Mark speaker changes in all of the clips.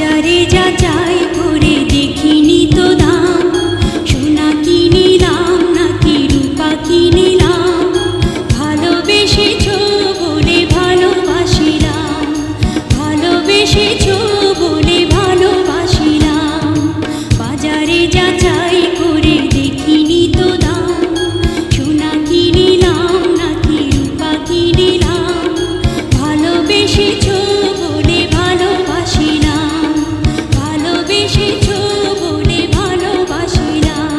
Speaker 1: বাজারে যাচাই করে দেখিনি তো দাম, সোনা কিনিলাম নাকি রূপা কিনিলাম, ভালোবেসেছো বলে ভালোবাসিলাম, ভালোবেসেছো বলে ভালোবাসিলাম। বাজারে যাচাই করে দেখিনি তো দাম, সোনা কিনিলাম নাকি রূপা কিনিলাম, ভালোবেসেছো বলে ভালোবাসিলাম, ভালোবেসেছো বলে ভালোবাসিলাম।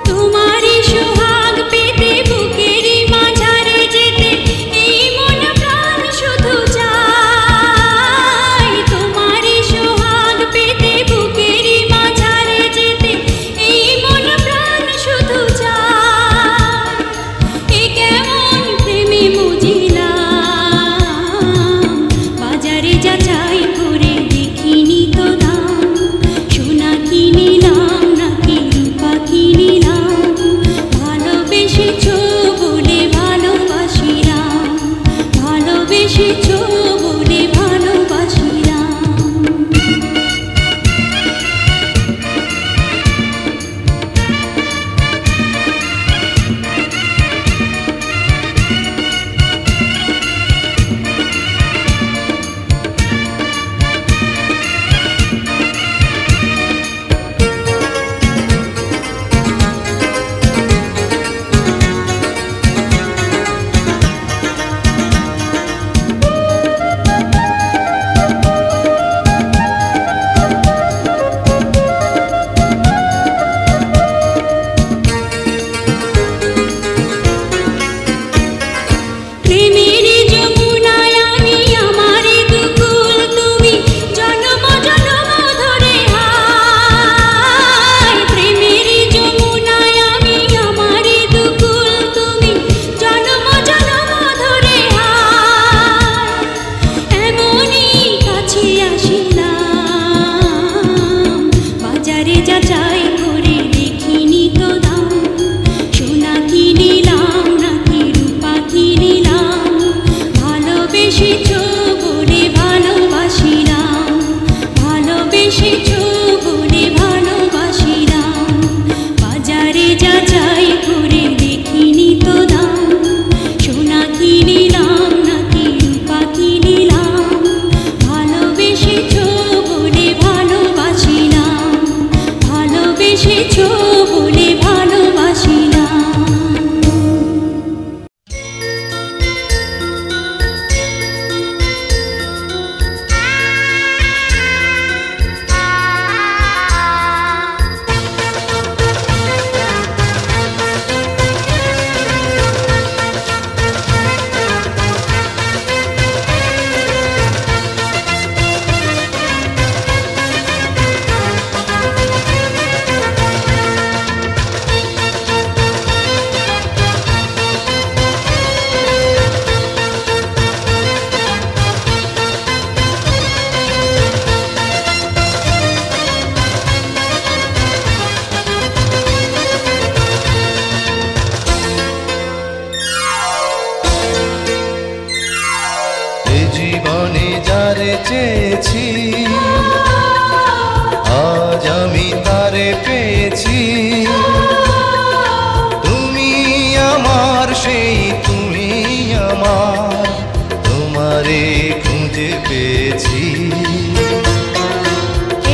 Speaker 1: তোমারই সোহাগ পেতে বুকেরই মাঝারে যেতে এই মন প্রাণ শুধু চায়, তোমারই সোহাগ পেতে বুকেরই মাঝারে যেতে এই মন প্রাণ শুধু চায়। এ কেমন প্রেমে মজিলাম, বাজারে যাচাই করে দেখিনি তো দাম, সোনা কিনিলাম নাকি রূপা কিনিলাম, ভালোবেসেছো বলে ভালোবাসিলাম, ভালোবেসেছো বলে ভালোবাসিলাম। প্রেমের যমুনায় আমি আমারে দুকুল তুমি জন্ম জন্ম ধরে হায়, প্রেমের যমুনায় আমি আমারে দুকুল তুমি জন্ম জন্ম ধরে হায়। এমনই কাছে আসিলাম, বাজারে যাচাই করে দেখিনি তো দাম, সোনা কিনিলাম নাকি রূপা কিনিলাম, ভালোবেসেছো বলে ভালোবাসিলাম, ভালোবেসেছো বলে ভালোবাসিলাম। বাজারে যাচাই করে দেখিনি তো দাম, সোনা কিনিলাম নাকি রূপা কিনিলাম, ভালোবেসেছো বলে ভালোবাসিলাম, ভালোবেসেছো বলে ভালোবাসিলাম।
Speaker 2: এ জীবনে যারে চেয়েছি আজ আমি তারে পেয়েছি, তুমি আমার সেই তুমি আমার, তোমারে খুঁজে পেয়েছি।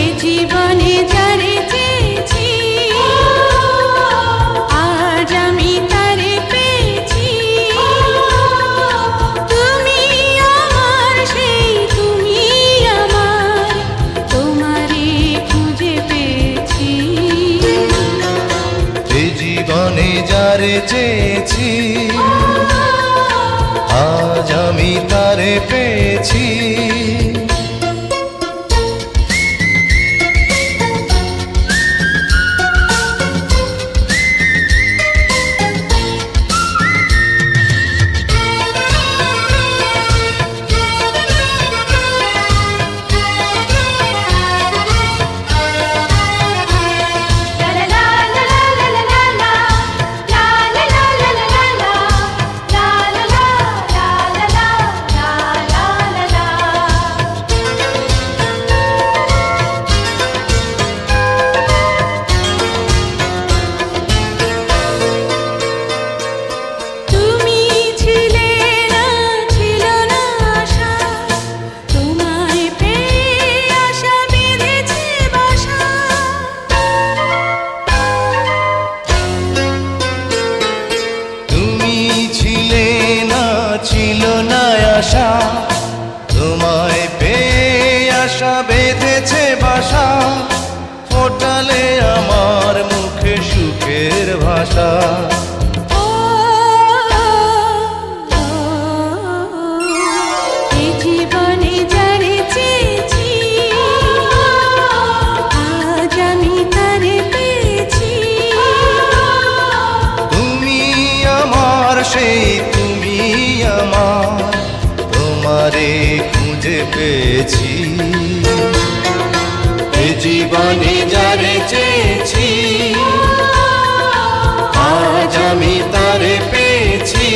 Speaker 1: এ জীবনে যারে চেয়েছি আজ আমি তারে পেয়েছি, তুমি আমার সেই তুমি আমার,
Speaker 2: যারে চেয়েছি আজ আমি তারে পেয়েছি। ছিল না আশা তোমায় পেয়ে আশা বেঁধেছে বাসা, ফোটালে আমার মুখে সুখের ভাষা।
Speaker 1: জীবনে যারে চেয়েছি আজ আমি তারে পেয়েছি।
Speaker 2: তুমি আমার সেই তুমি আমার, তোমারে খুঁজে পেয়েছি। এ জীবনে যারে চেয়েছি আজ আমি তারে পেয়েছি।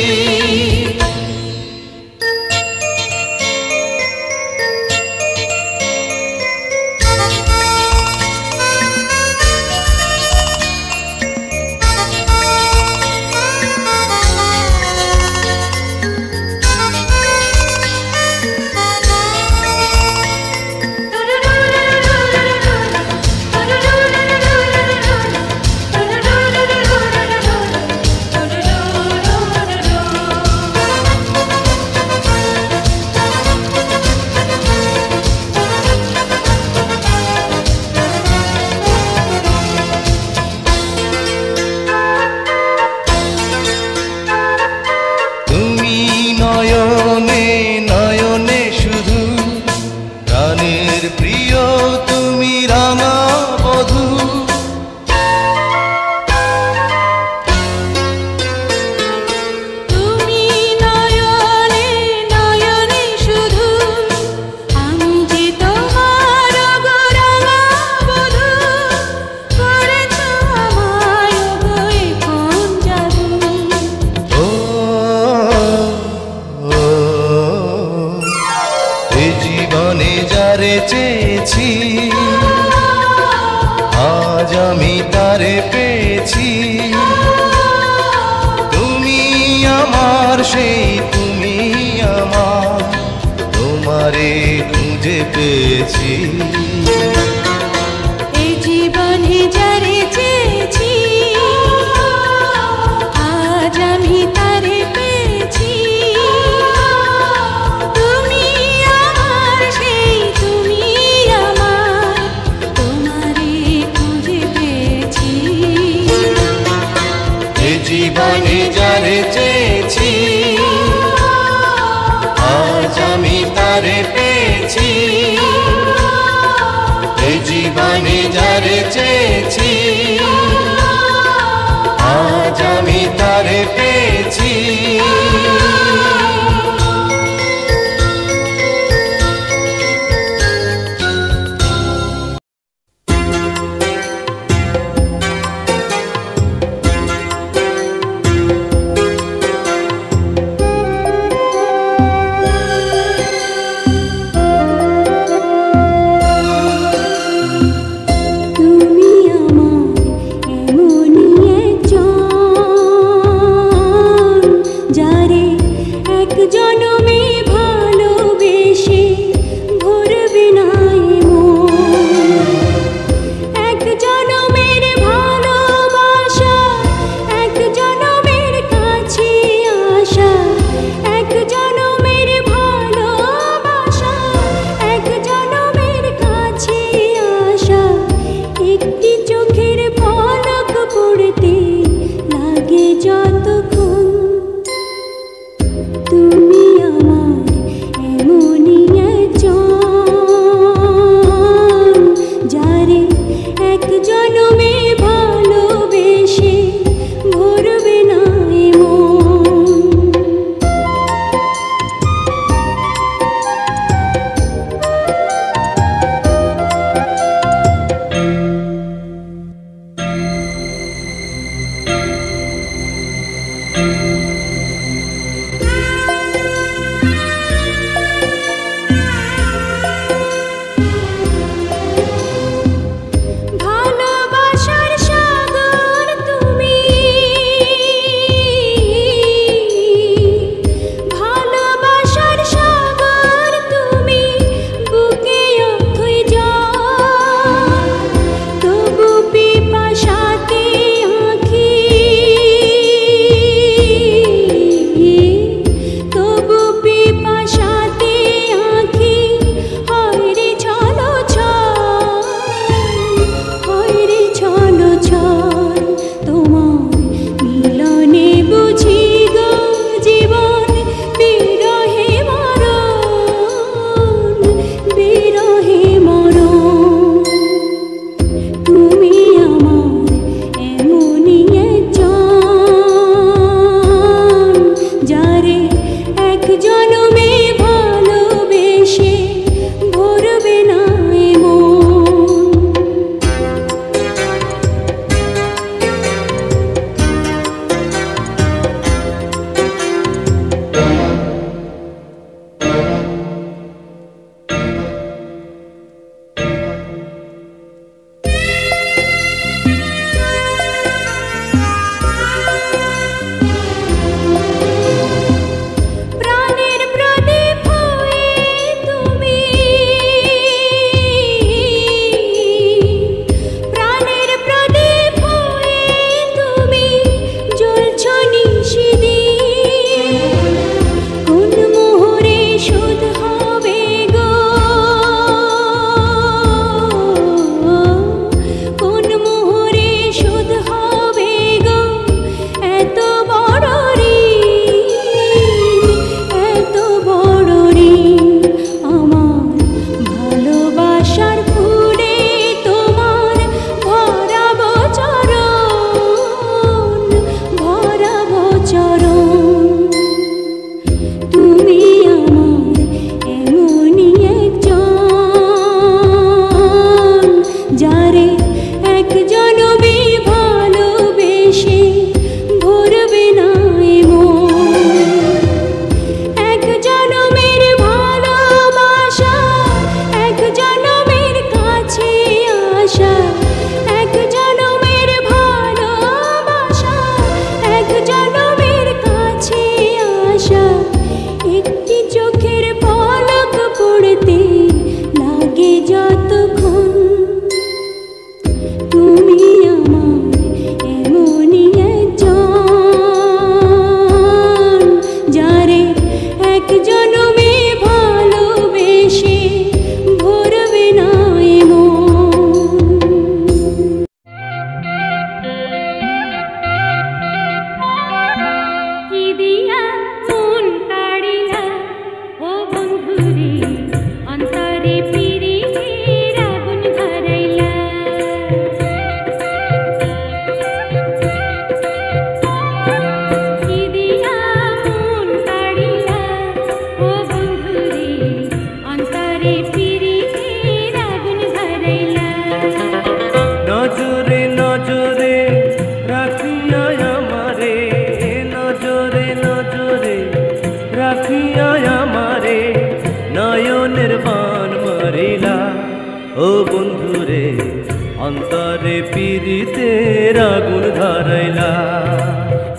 Speaker 3: অন্তরে পীড়িতের আগুন ধরাইলা।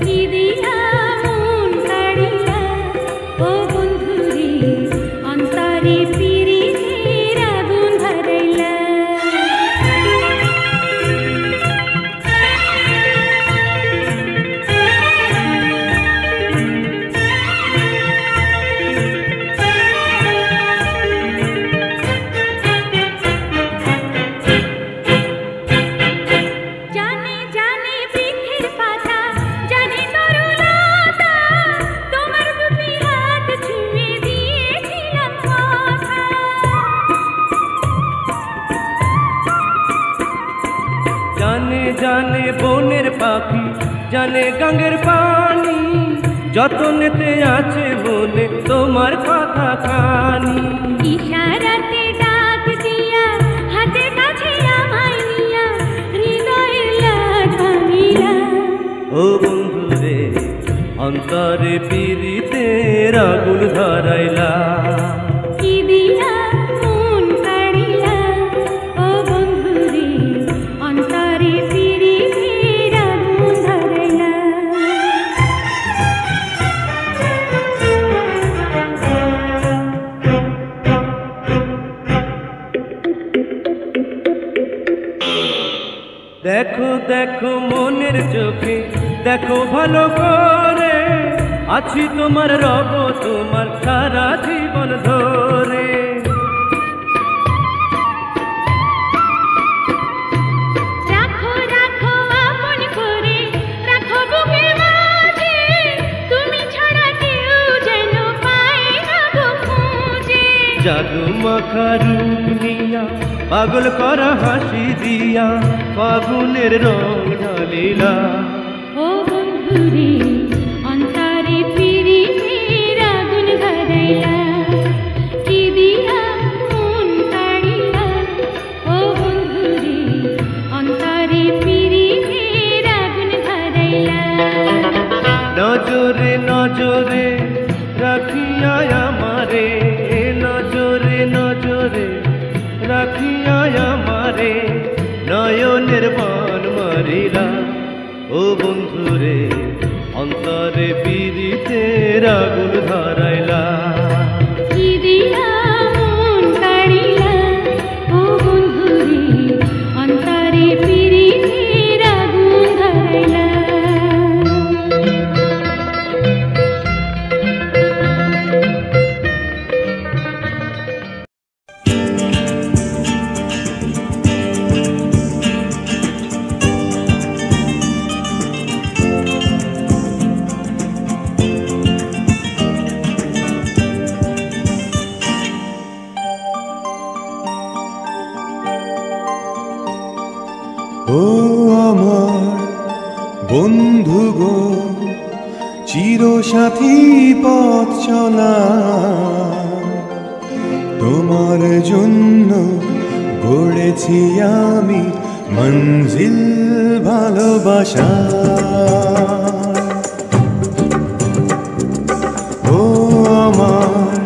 Speaker 1: কি দিয়া মন কাড়িলা ও বন্ধুরে অন্তরে পীড়িতের আগুন ধরাইলা। জানে জানে বৃক্ষের পাতা জানে তরুলতা, তোমার দুটি হাত ছুঁয়ে দিয়েছিলাম কথা।
Speaker 3: জানে জানে বনের পাখি জানে গাঙ্গের পানি, যতনেতে আছে মনে তোমার কথা খানি।
Speaker 1: ইশারাতে ডাক দিয়া হাতের কাছে আমায় নিয়া হৃদয়ের লাজ ভাঙিলা।
Speaker 3: ও বন্ধুরে অন্তরে পীড়িতের আগুন ধরাইলা।
Speaker 1: কি দিয়া মন কাড়িলা ও বন্ধুরে অন্তরে পীড়িতের আগুন ধরাইলা।
Speaker 3: দেখো দেখো মনের চোখে দেখো ভালো করে, আছি তোমার রব তোমার সারা জীবন ধরে।
Speaker 1: রাখো রাখো আপন করে রাখো বুকের মাঝে, তুমি ছাড়া কেউ যেন পায় না গো খুঁজে।
Speaker 3: জাদু মাখা রূপ নিয়া পাগল করা হাসি দিয়া ফাগুনের রং ঢালিলা।
Speaker 1: ও বন্ধুরে অন্তরে পীড়িতের আগুন ধরাইলা। কি দিয়া মন কাড়িলা ও বন্ধুরে অন্তরে পীড়িতের আগুন ধরাইলা।
Speaker 3: নজরে নজরে রাখিয়া আমারে, নজরে নজরে রাখিয়া আমারে নয়নের বান মারিলা। ও বন্ধুরে অন্তরে পীড়িতের আগুন ধরাইলা।
Speaker 1: কি দিয়া মন কাড়িলা ও বন্ধুরে অন্তরে পীড়িতের আগুন ধরাইলা।
Speaker 2: ও আমার বন্ধু গো, চিরসাথী পথ চলা, তোমার জন্য গড়েছি আমি মঞ্জিল ভালোবাসা। ও আমার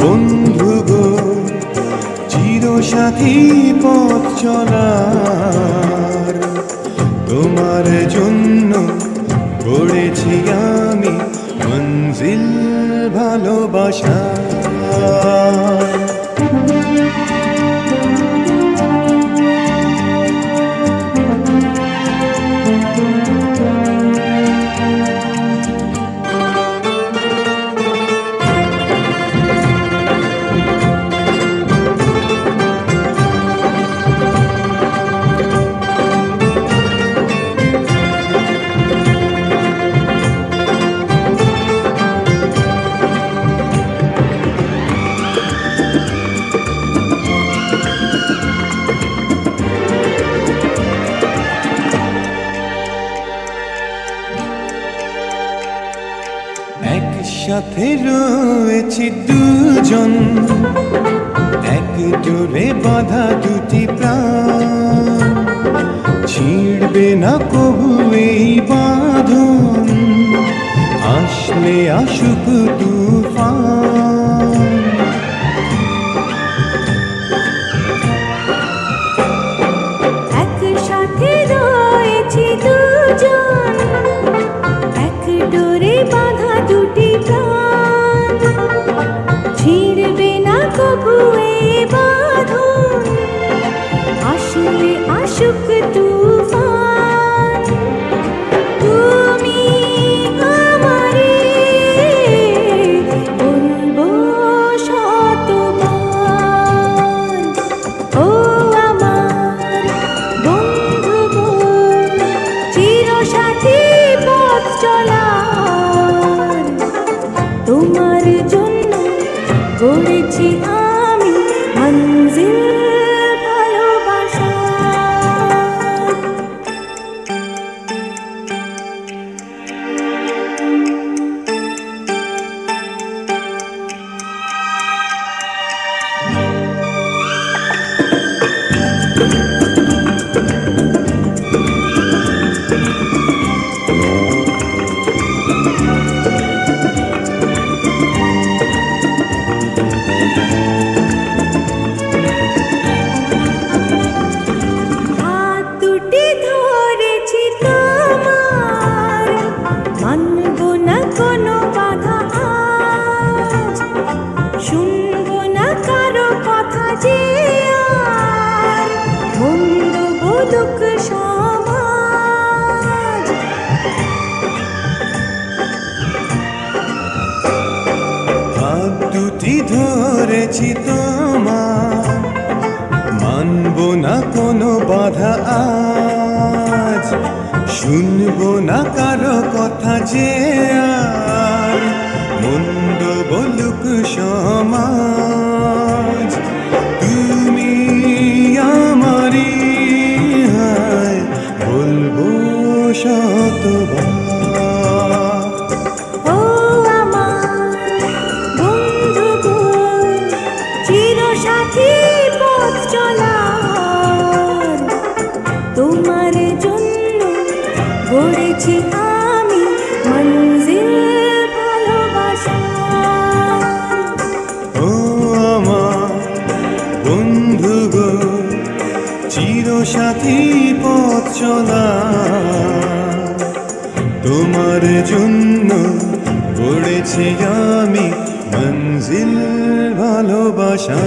Speaker 2: বন্ধু গো, চিরসাথী পথ চলার, তোমার জন্য গড়েছি আমি মঞ্জিল ভালোবাসা। একসাথে রয়েছি দুজন, এক জোরে বাঁধা দুটি প্রাণ, ছিড়বে না কবু এই বাঁধন, আসলে আসুক তুফান। ধরেছি তোমার, মানব না কোনো বাধা আজ, শুনবো না কারো কথা যে আর মন্দ বলুক সমাজ। তুমি আমারই, হায় বলবো শতবার।
Speaker 1: ও আমার বন্ধু গো, চিরসাথী পথ চলার, তোমার জন্য গড়েছি আমি মঞ্জিল ভালোবাসা।
Speaker 2: ও আমার বন্ধু গো, চিরসাথী পথ চলা, তোমার জন্য গড়েছি আমি মঞ্জিল ভালোবাসা।